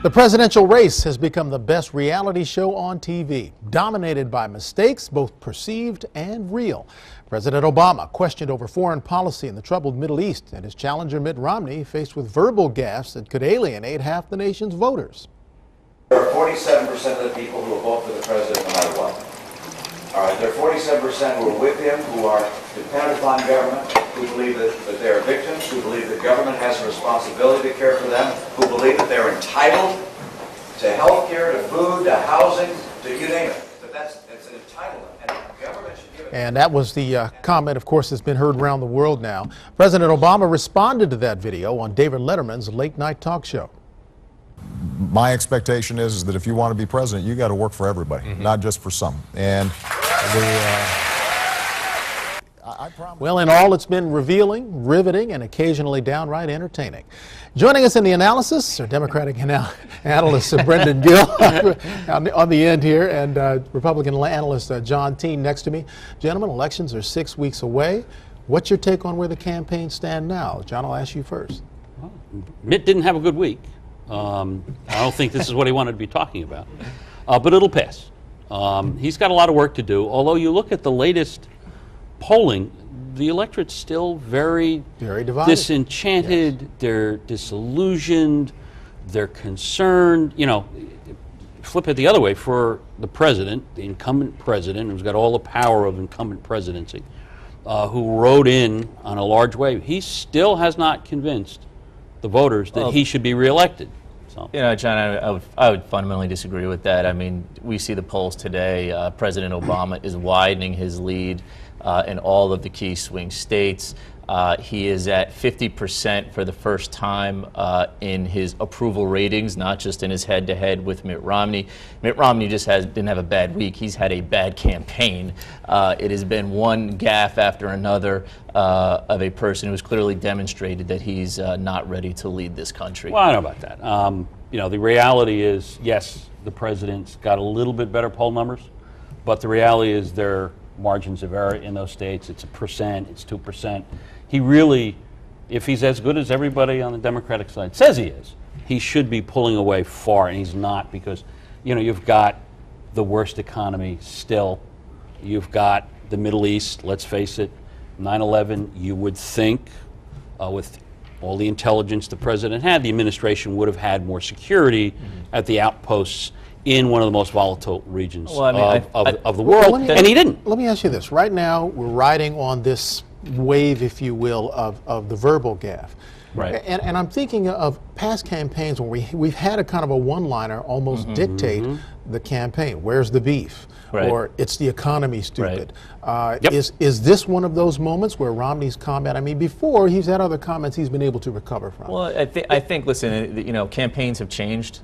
The presidential race has become the best reality show on TV, dominated by mistakes, both perceived and real. President Obama questioned over foreign policy in the troubled Middle East, and his challenger Mitt Romney faced with verbal gaffes that could alienate half the nation's voters. There are 47% of the people who will vote for the president no matter what. All right, there are 47% who are with him, who are dependent upon government, who believe that they are victims, who believe that government has a responsibility to care for them, who believe that they're entitled to health care, to food, to housing, to you name it. But it's an entitlement, and government should give it. And that was the comment, of course, that's been heard around the world now. President Obama responded to that video on David Letterman's late night talk show. My expectation is that if you want to be president, you got to work for everybody, not just for some. And I promise. Well, in all, it's been revealing, riveting, and occasionally downright entertaining. Joining us in the analysis are Democratic analyst Brendan Gill on the end here, and Republican analyst John Tiene next to me. Gentlemen, elections are 6 weeks away. What's your take on where the campaigns stand now? John, I'll ask you first. Well, Mitt didn't have a good week. I don't think this is what he wanted to be talking about, but it'll pass. He's got a lot of work to do, although you look at the latest polling, the electorate's still very divided. Disenchanted, yes. They're disillusioned, they're concerned. You know, flip it the other way, for the president, the incumbent president, who's got all the power of incumbent presidency, who rode in on a large wave, he still has not convinced the voters that he should be reelected. So. You know, John, I would fundamentally disagree with that. I mean, we see the polls today. President Obama is widening his lead in all of the key swing states. He is at 50% for the first time in his approval ratings, not just in his head-to-head with Mitt Romney. Mitt Romney just didn't have a bad week. He's had a bad campaign. It has been one gaffe after another of a person who has clearly demonstrated that he's not ready to lead this country. Well, I don't know about that. You know, the reality is, yes, the president's got a little bit better poll numbers, but the reality is there are margins of error in those states. It's 1%, it's 2%. He really, if he's as good as everybody on the Democratic side says he is, he should be pulling away far, and he's not, because, you know, you've got the worst economy still. You've got the Middle East, let's face it, 9/11, you would think, with all the intelligence the president had, the administration would have had more security at the outposts in one of the most volatile regions of the world, and he didn't. Let me ask you this. Right now, we're riding on this wave, if you will, of the verbal gaffe. Right. And I'm thinking of past campaigns where we've had a kind of a one-liner almost dictate the campaign. Where's the beef? Right. Or it's the economy, stupid. Right. Is this one of those moments where Romney's comment, I mean, before he's had other comments he's been able to recover from? Well, I think, listen, you know, campaigns have changed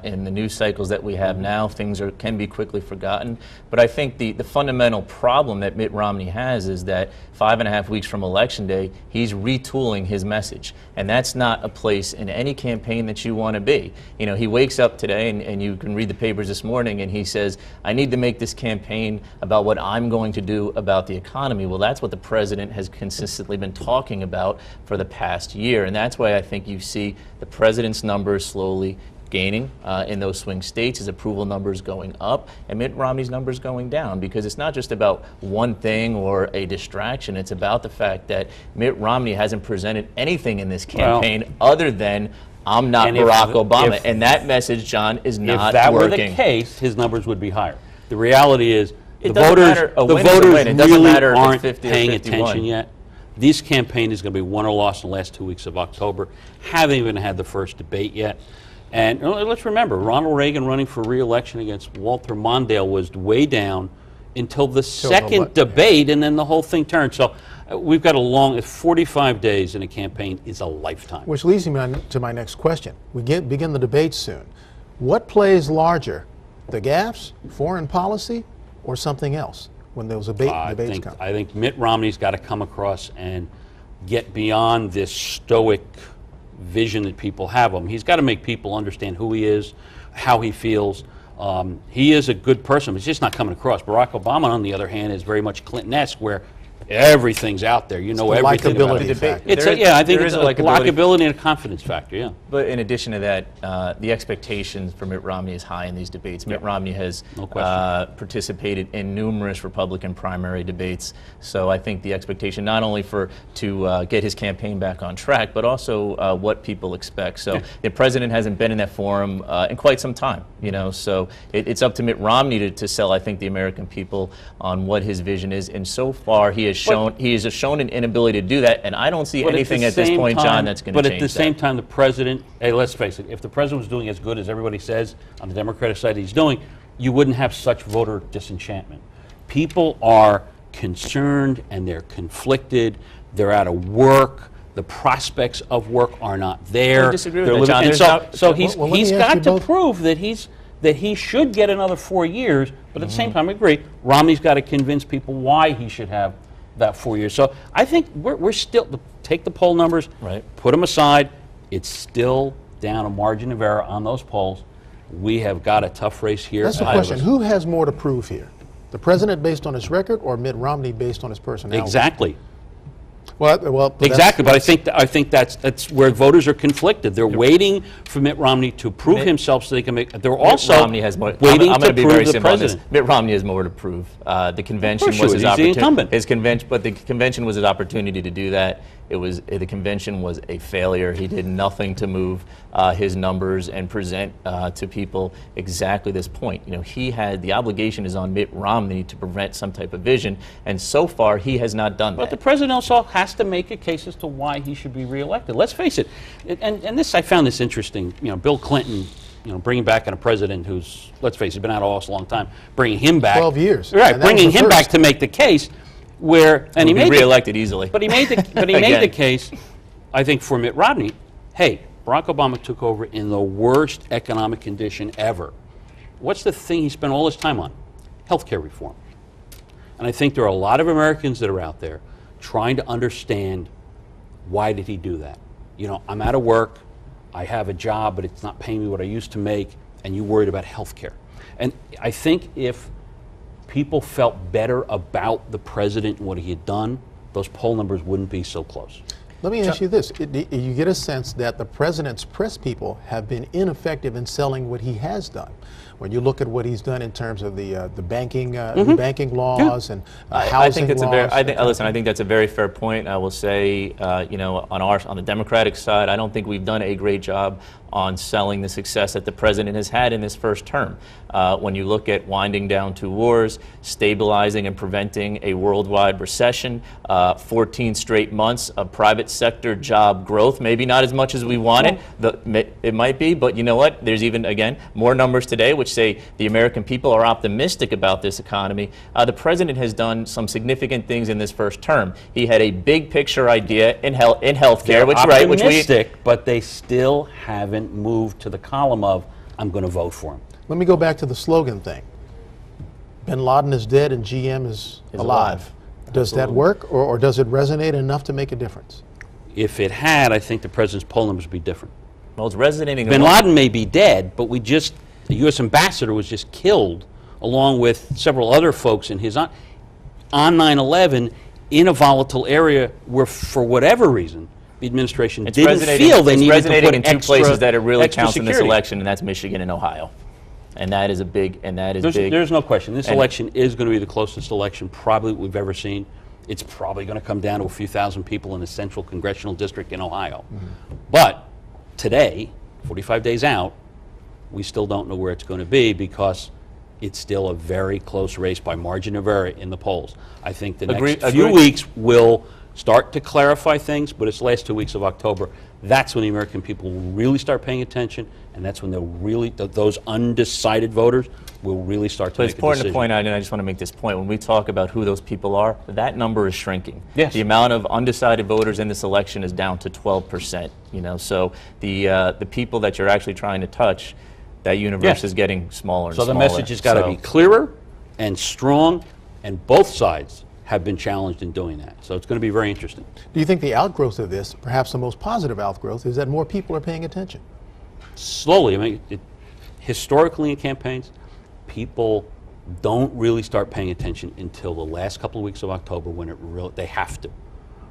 in the news cycles that we have now. Things can be quickly forgotten. But I think the fundamental problem that Mitt Romney has is that 5.5 weeks from Election Day, he's retooling his message. And that's not a place in any campaign that you want to be. You know, he wakes up today, and you can read the papers this morning, and he says, I need to make this campaign about what I'm going to do about the economy. Well, that's what the president has consistently been talking about for the past year. And that's why I think you see the president's numbers slowly gaining in those swing states, his approval numbers going up, and Mitt Romney's numbers going down, because it's not just about one thing or a distraction. It's about the fact that Mitt Romney hasn't presented anything in this campaign other than I'm not Barack Obama. And that message, John, is not working. If that were the case, his numbers would be higher. The reality is the voters really aren't paying attention yet. This campaign is going to be won or lost in the last 2 weeks of October. Haven't even had the first debate yet. And let's remember, Ronald Reagan running for re-election against Walter Mondale was way down until the second debate, and then the whole thing turned. So we've got a long, 45 days in a campaign is a lifetime. Which leads me to my next question. We begin the debate soon. What plays larger, the gaffes, foreign policy, or something else when those debates come? I think Mitt Romney's got to come across and get beyond this stoic vision that people have of him. He's got to make people understand who he is, how he feels. He is a good person, but he's just not coming across. Barack Obama, on the other hand, is very much Clinton-esque, where everything's out there. You know the everything about likability it. factor. It's There a, yeah, I think there it's is a a likability. likability and a confidence factor. Yeah. But in addition to that, the expectations for Mitt Romney is high in these debates. Mitt Romney has No question. participated in numerous Republican primary debates, so I think the expectation not only to get his campaign back on track, but also what people expect. So the president hasn't been in that forum in quite some time, you know. So it's up to Mitt Romney to sell, I think, the American people on what his vision is. And so far, he has shown an inability to do that, and I don't see anything at this point, John, that's going to change that. But at the same time, the president, hey, let's face it, if the president was doing as good as everybody says on the Democratic side he's doing, you wouldn't have such voter disenchantment. People are concerned and they're conflicted. They're out of work. The prospects of work are not there. I disagree with They're that, John. living- and so he's Well, let me ask you got to both- prove that he should get another 4 years, but at the same time, I agree, Romney's got to convince people why he should have that 4 years. So I think we're still, take the poll numbers, Right. put them aside, it's still down a margin of error on those polls. We have got a tough race here. That's the ahead of question. us. Who has more to prove here? The president based on his record or Mitt Romney based on his personality? Exactly. Well, that's- Exactly, but I think that's where voters are conflicted. They're waiting for Mitt Romney to prove himself so they can make. They're also Mitt Romney has more. waiting I'm going to be very prove the simple on this. president. Mitt Romney has more to prove. The convention course you was would. his He's the incumbent. opportunity. His convention, but the convention was his opportunity to do that. The convention was a failure. He did nothing to move his numbers and present to people exactly this point. You know, the obligation is on Mitt Romney to present some type of vision, and so far he has not done But the that. president also has to make a case as to why he should be reelected. Let's face it, and this I found this interesting. You know, Bill Clinton, bringing back a president who's, let's face it, been out of office a long time, bringing him back. 12 years. Right, And that was bringing the him back first. to make the case where, and he He'll be made reelected easily. But he made the Again. case, I think, for Mitt Romney. Hey, Barack Obama took over in the worst economic condition ever. What's the thing he spent all his time on? Healthcare reform. And I think there are a lot of Americans that are out there trying to understand, why did he do that? You know, I'm out of work, I have a job, but it's not paying me what I used to make, and you worried about healthcare. And I think if people felt better about the president and what he had done, those poll numbers wouldn't be so close. Let me ask you this. You get a sense that the president's press people have been ineffective in selling what he has done. When you look at what he's done in terms of the banking laws and housing I think that's laws. Listen, I think that's a very fair point. I will say, on the Democratic side, I don't think we've done a great job on selling the success that the president has had in his first term. When you look at winding down 2 wars, stabilizing and preventing a worldwide recession, 14 straight months of private sector job growth, maybe not as much as we wanted, it might be, but you know what? There's even, again, more numbers today which say the American people are optimistic about this economy. The president has done some significant things in this first term. He had a big picture idea in healthcare, which Optimistic, but they still haven't moved to the column of, I'm going to vote for him. Let me go back to the slogan thing. Bin Laden is dead and GM is alive. Does that work, or does it resonate enough to make a difference? If it had, I think the president's poll numbers would be different. Well, it's resonating. Bin Laden may be dead, but the U.S. ambassador was just killed, along with several other folks in his on 9/11 in a volatile area where, for whatever reason, the administration didn't feel they needed to put resonating in 2 places that it really extra counts in this security. election, and that's Michigan and Ohio. And that is big. There's no question. This And- election is going to be the closest election probably we've ever seen. It's probably going to come down to a few thousand people in the central congressional district in Ohio. But today, 45 days out, we still don't know where it's going to be because it's still a very close race by margin of error in the polls. I think the next few weeks will start to clarify things, but it's the last 2 weeks of October. That's when the American people will really start paying attention, and that's when those undecided voters will really start to But make it's a important decision. to point out, and I just want to make this point, when we talk about who those people are, that number is shrinking. Yes. The amount of undecided voters in this election is down to 12%. So the people that you're actually trying to touch, that universe Yes. is getting smaller and So the smaller. message has got to be clearer and strong, and both sides have been challenged in doing that. So it's going to be very interesting. Do you think the outgrowth of this, perhaps the most positive outgrowth, is that more people are paying attention? Slowly, I mean, historically in campaigns, people don't really start paying attention until the last couple of weeks of October when they have to.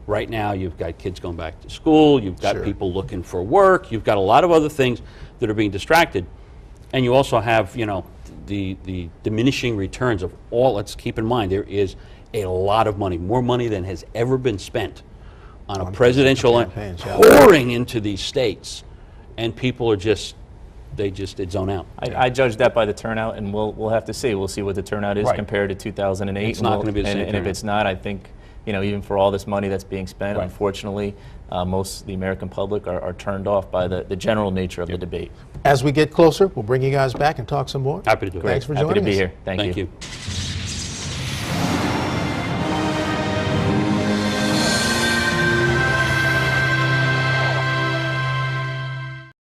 Right now, you've got kids going back to school, you've got Sure. people looking for work, you've got a lot of other things that are being distracted, and you also have, the diminishing returns of all. Let's keep in mind, there is a lot of money, more money than has ever been spent on a presidential campaigns, yeah. pouring into these states, and people are they zone out. I judge that by the turnout, and we'll have to see. We'll see what the turnout is Right. compared to 2008. It's not gonna be the same And if turnout. it's not, I think, even for all this money that's being spent, Right. unfortunately, most of the American public are turned off by the general nature of the debate. As we get closer, we'll bring you guys back and talk some more. Happy to do it. Thanks for Happy joining to be us. here. Thank Thank you. you.